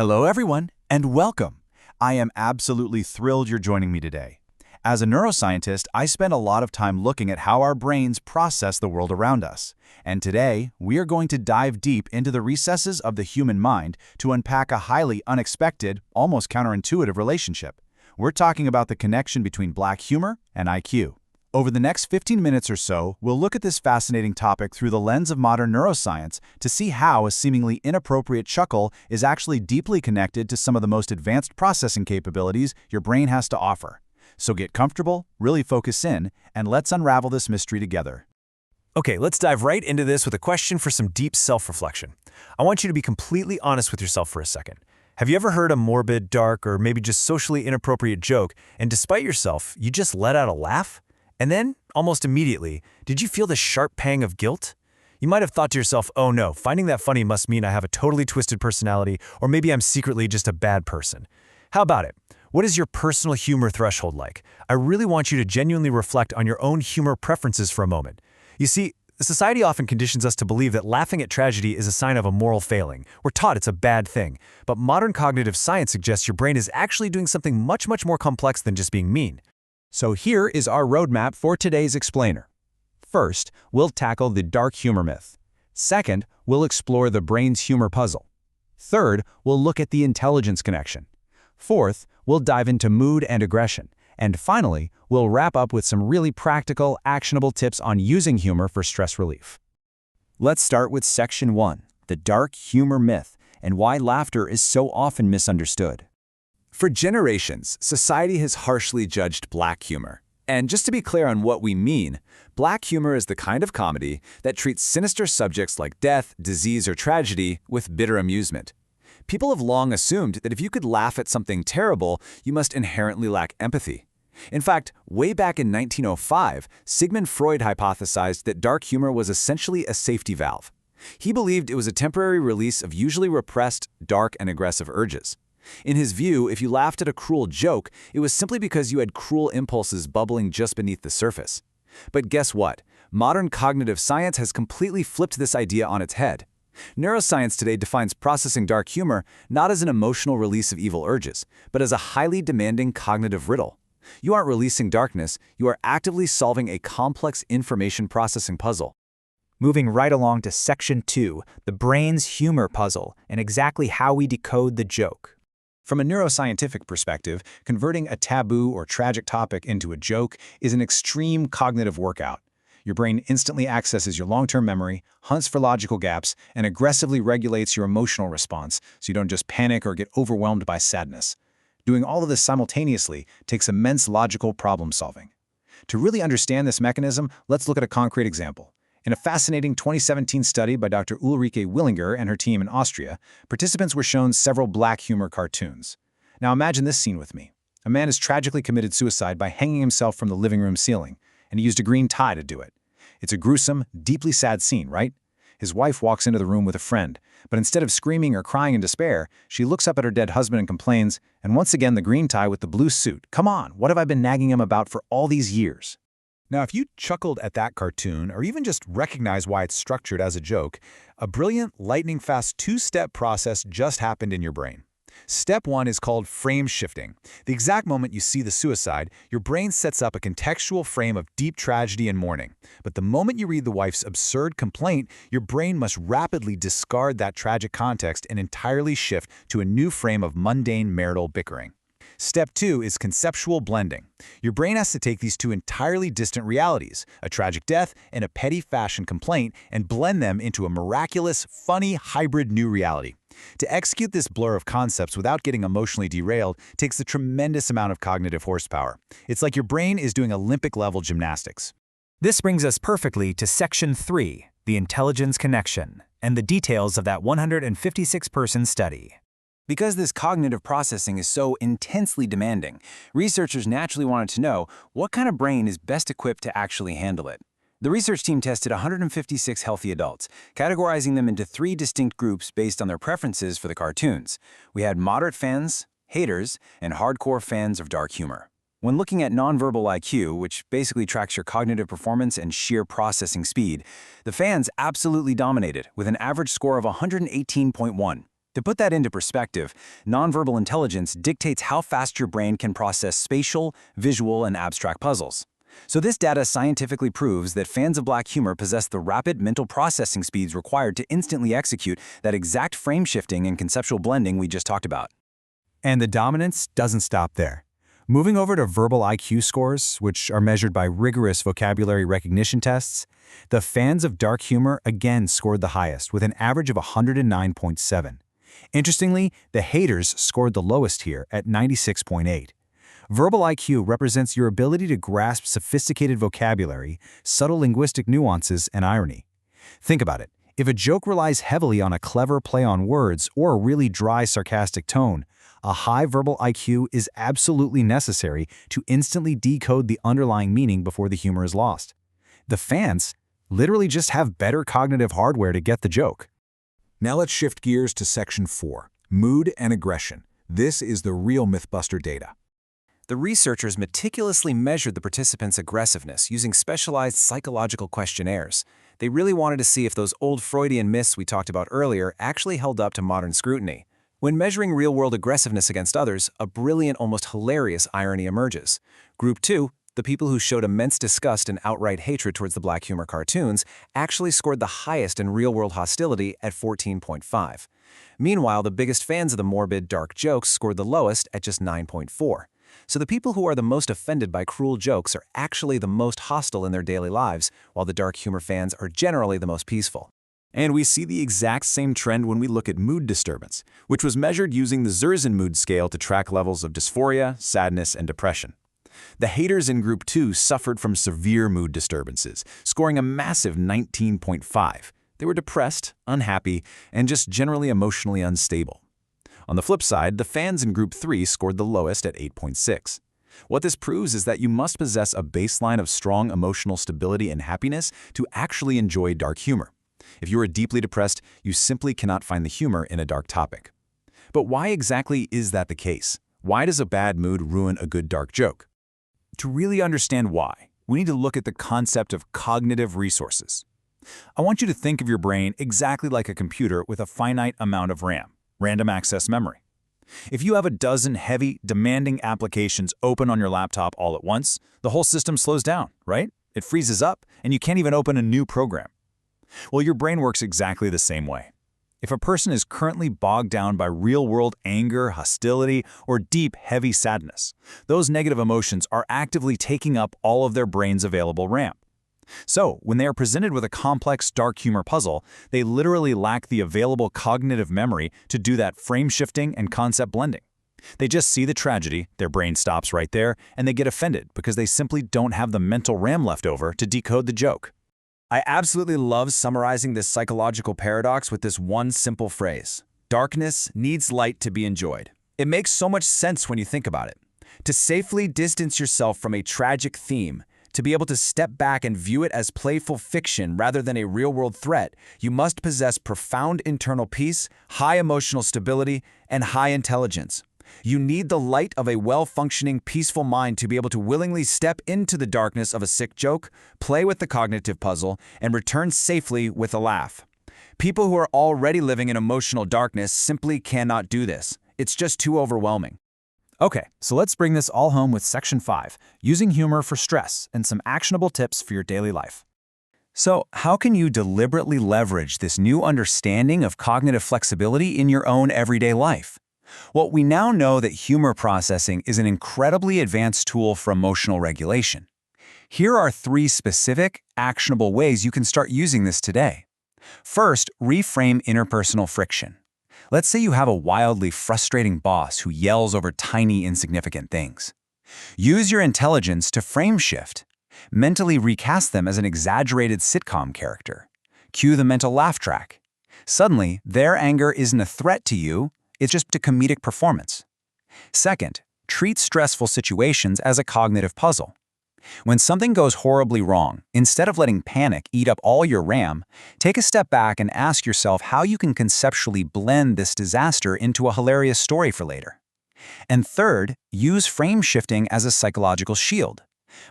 Hello, everyone, and welcome. I am absolutely thrilled you're joining me today. As a neuroscientist, I spend a lot of time looking at how our brains process the world around us. And today, we are going to dive deep into the recesses of the human mind to unpack a highly unexpected, almost counterintuitive relationship. We're talking about the connection between black humor and IQ. Over the next 15 minutes or so, we'll look at this fascinating topic through the lens of modern neuroscience to see how a seemingly inappropriate chuckle is actually deeply connected to some of the most advanced processing capabilities your brain has to offer. So get comfortable, really focus in, and let's unravel this mystery together. Okay, let's dive right into this with a question for some deep self-reflection. I want you to be completely honest with yourself for a second. Have you ever heard a morbid, dark, or maybe just socially inappropriate joke, and despite yourself, you just let out a laugh? And then, almost immediately, did you feel the sharp pang of guilt? You might have thought to yourself, oh no, finding that funny must mean I have a totally twisted personality, or maybe I'm secretly just a bad person. How about it? What is your personal humor threshold like? I really want you to genuinely reflect on your own humor preferences for a moment. You see, society often conditions us to believe that laughing at tragedy is a sign of a moral failing. We're taught it's a bad thing. But modern cognitive science suggests your brain is actually doing something much more complex than just being mean. So here is our roadmap for today's explainer. First, we'll tackle the dark humor myth. Second, we'll explore the brain's humor puzzle. Third, we'll look at the intelligence connection. Fourth, we'll dive into mood and aggression. And finally, we'll wrap up with some really practical, actionable tips on using humor for stress relief. Let's start with Section 1, the dark humor myth, and why laughter is so often misunderstood. For generations, society has harshly judged black humor. And just to be clear on what we mean, black humor is the kind of comedy that treats sinister subjects like death, disease, or tragedy with bitter amusement. People have long assumed that if you could laugh at something terrible, you must inherently lack empathy. In fact, way back in 1905, Sigmund Freud hypothesized that dark humor was essentially a safety valve. He believed it was a temporary release of usually repressed, dark, and aggressive urges. In his view, if you laughed at a cruel joke, it was simply because you had cruel impulses bubbling just beneath the surface. But guess what? Modern cognitive science has completely flipped this idea on its head. Neuroscience today defines processing dark humor not as an emotional release of evil urges, but as a highly demanding cognitive riddle. You aren't releasing darkness, you are actively solving a complex information processing puzzle. Moving right along to Section 2, the brain's humor puzzle, and exactly how we decode the joke. From a neuroscientific perspective, converting a taboo or tragic topic into a joke is an extreme cognitive workout. Your brain instantly accesses your long-term memory, hunts for logical gaps, and aggressively regulates your emotional response so you don't just panic or get overwhelmed by sadness. Doing all of this simultaneously takes immense logical problem solving. To really understand this mechanism, let's look at a concrete example. In a fascinating 2017 study by Dr. Ulrike Willinger and her team in Austria, participants were shown several black humor cartoons. Now imagine this scene with me. A man has tragically committed suicide by hanging himself from the living room ceiling, and he used a green tie to do it. It's a gruesome, deeply sad scene, right? His wife walks into the room with a friend, but instead of screaming or crying in despair, she looks up at her dead husband and complains, and once again the green tie with the blue suit. Come on, what have I been nagging him about for all these years? Now, if you chuckled at that cartoon, or even just recognize why it's structured as a joke, a brilliant, lightning-fast two-step process just happened in your brain. Step 1 is called frame shifting. The exact moment you see the suicide, your brain sets up a contextual frame of deep tragedy and mourning. But the moment you read the wife's absurd complaint, your brain must rapidly discard that tragic context and entirely shift to a new frame of mundane marital bickering. Step 2 is conceptual blending. Your brain has to take these two entirely distant realities, a tragic death and a petty fashion complaint, and blend them into a miraculous, funny, hybrid new reality. To execute this blur of concepts without getting emotionally derailed takes a tremendous amount of cognitive horsepower. It's like your brain is doing Olympic-level gymnastics. This brings us perfectly to Section 3, the intelligence connection, and the details of that 156-person study. Because this cognitive processing is so intensely demanding, researchers naturally wanted to know what kind of brain is best equipped to actually handle it. The research team tested 156 healthy adults, categorizing them into 3 distinct groups based on their preferences for the cartoons. We had moderate fans, haters, and hardcore fans of dark humor. When looking at nonverbal IQ, which basically tracks your cognitive performance and sheer processing speed, the fans absolutely dominated with an average score of 118.1. To put that into perspective, nonverbal intelligence dictates how fast your brain can process spatial, visual, and abstract puzzles. So this data scientifically proves that fans of black humor possess the rapid mental processing speeds required to instantly execute that exact frame shifting and conceptual blending we just talked about. And the dominance doesn't stop there. Moving over to verbal IQ scores, which are measured by rigorous vocabulary recognition tests, the fans of dark humor again scored the highest with an average of 109.7. Interestingly, the haters scored the lowest here at 96.8. Verbal IQ represents your ability to grasp sophisticated vocabulary, subtle linguistic nuances, and irony. Think about it. If a joke relies heavily on a clever play on words or a really dry, sarcastic tone, a high verbal IQ is absolutely necessary to instantly decode the underlying meaning before the humor is lost. The fans literally just have better cognitive hardware to get the joke. Now let's shift gears to Section 4, Mood and Aggression. This is the real Mythbuster data. The researchers meticulously measured the participants' aggressiveness using specialized psychological questionnaires. They really wanted to see if those old Freudian myths we talked about earlier actually held up to modern scrutiny. When measuring real-world aggressiveness against others, a brilliant, almost hilarious irony emerges. Group 2, the people who showed immense disgust and outright hatred towards the black humor cartoons, actually scored the highest in real-world hostility at 14.5. Meanwhile, the biggest fans of the morbid, dark jokes scored the lowest at just 9.4. So the people who are the most offended by cruel jokes are actually the most hostile in their daily lives, while the dark humor fans are generally the most peaceful. And we see the exact same trend when we look at mood disturbance, which was measured using the Zerzan mood scale to track levels of dysphoria, sadness, and depression. The haters in Group 2 suffered from severe mood disturbances, scoring a massive 19.5. They were depressed, unhappy, and just generally emotionally unstable. On the flip side, the fans in Group 3 scored the lowest at 8.6. What this proves is that you must possess a baseline of strong emotional stability and happiness to actually enjoy dark humor. If you are deeply depressed, you simply cannot find the humor in a dark topic. But why exactly is that the case? Why does a bad mood ruin a good dark joke? To really understand why, we need to look at the concept of cognitive resources. I want you to think of your brain exactly like a computer with a finite amount of RAM, random access memory. If you have a dozen heavy, demanding applications open on your laptop all at once, the whole system slows down, right? It freezes up, and you can't even open a new program. Well, your brain works exactly the same way. If a person is currently bogged down by real-world anger, hostility, or deep, heavy sadness, those negative emotions are actively taking up all of their brain's available RAM. So, when they are presented with a complex dark humor puzzle, they literally lack the available cognitive memory to do that frame shifting and concept blending. They just see the tragedy, their brain stops right there, and they get offended because they simply don't have the mental RAM left over to decode the joke. I absolutely love summarizing this psychological paradox with this one simple phrase: darkness needs light to be enjoyed. It makes so much sense when you think about it. To safely distance yourself from a tragic theme, to be able to step back and view it as playful fiction rather than a real-world threat, you must possess profound internal peace, high emotional stability, and high intelligence. You need the light of a well-functioning, peaceful mind to be able to willingly step into the darkness of a sick joke, play with the cognitive puzzle, and return safely with a laugh. People who are already living in emotional darkness simply cannot do this. It's just too overwhelming. Okay, so let's bring this all home with Section 5, using humor for stress and some actionable tips for your daily life. So, how can you deliberately leverage this new understanding of cognitive flexibility in your own everyday life? Well, we now know that humor processing is an incredibly advanced tool for emotional regulation. Here are 3 specific, actionable ways you can start using this today. First, reframe interpersonal friction. Let's say you have a wildly frustrating boss who yells over tiny, insignificant things. Use your intelligence to frame shift. Mentally recast them as an exaggerated sitcom character. Cue the mental laugh track. Suddenly, their anger isn't a threat to you, it's just a comedic performance. Second, treat stressful situations as a cognitive puzzle. When something goes horribly wrong, instead of letting panic eat up all your RAM, take a step back and ask yourself how you can conceptually blend this disaster into a hilarious story for later. And third, use frame shifting as a psychological shield.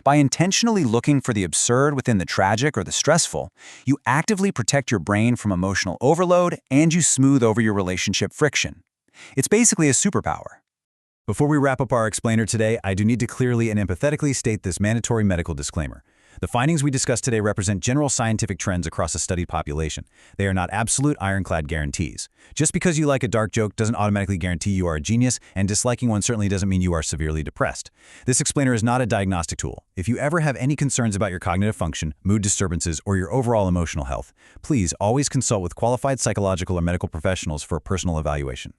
By intentionally looking for the absurd within the tragic or the stressful, you actively protect your brain from emotional overload and you smooth over your relationship friction. It's basically a superpower. Before we wrap up our explainer today, I do need to clearly and empathetically state this mandatory medical disclaimer. The findings we discussed today represent general scientific trends across a studied population. They are not absolute ironclad guarantees. Just because you like a dark joke doesn't automatically guarantee you are a genius, and disliking one certainly doesn't mean you are severely depressed. This explainer is not a diagnostic tool. If you ever have any concerns about your cognitive function, mood disturbances, or your overall emotional health, please always consult with qualified psychological or medical professionals for a personal evaluation.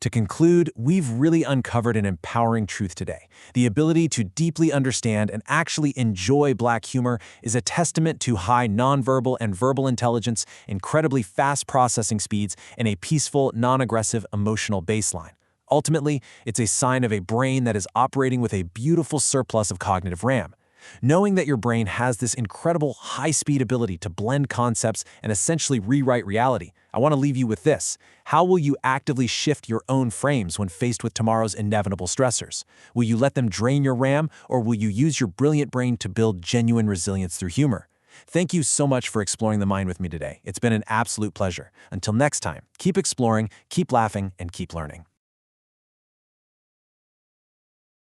To conclude, we've really uncovered an empowering truth today. The ability to deeply understand and actually enjoy Black humor is a testament to high nonverbal and verbal intelligence, incredibly fast processing speeds, and a peaceful, non-aggressive emotional baseline. Ultimately, it's a sign of a brain that is operating with a beautiful surplus of cognitive RAM. Knowing that your brain has this incredible high-speed ability to blend concepts and essentially rewrite reality, I want to leave you with this. How will you actively shift your own frames when faced with tomorrow's inevitable stressors? Will you let them drain your RAM, or will you use your brilliant brain to build genuine resilience through humor? Thank you so much for exploring the mind with me today. It's been an absolute pleasure. Until next time, keep exploring, keep laughing, and keep learning.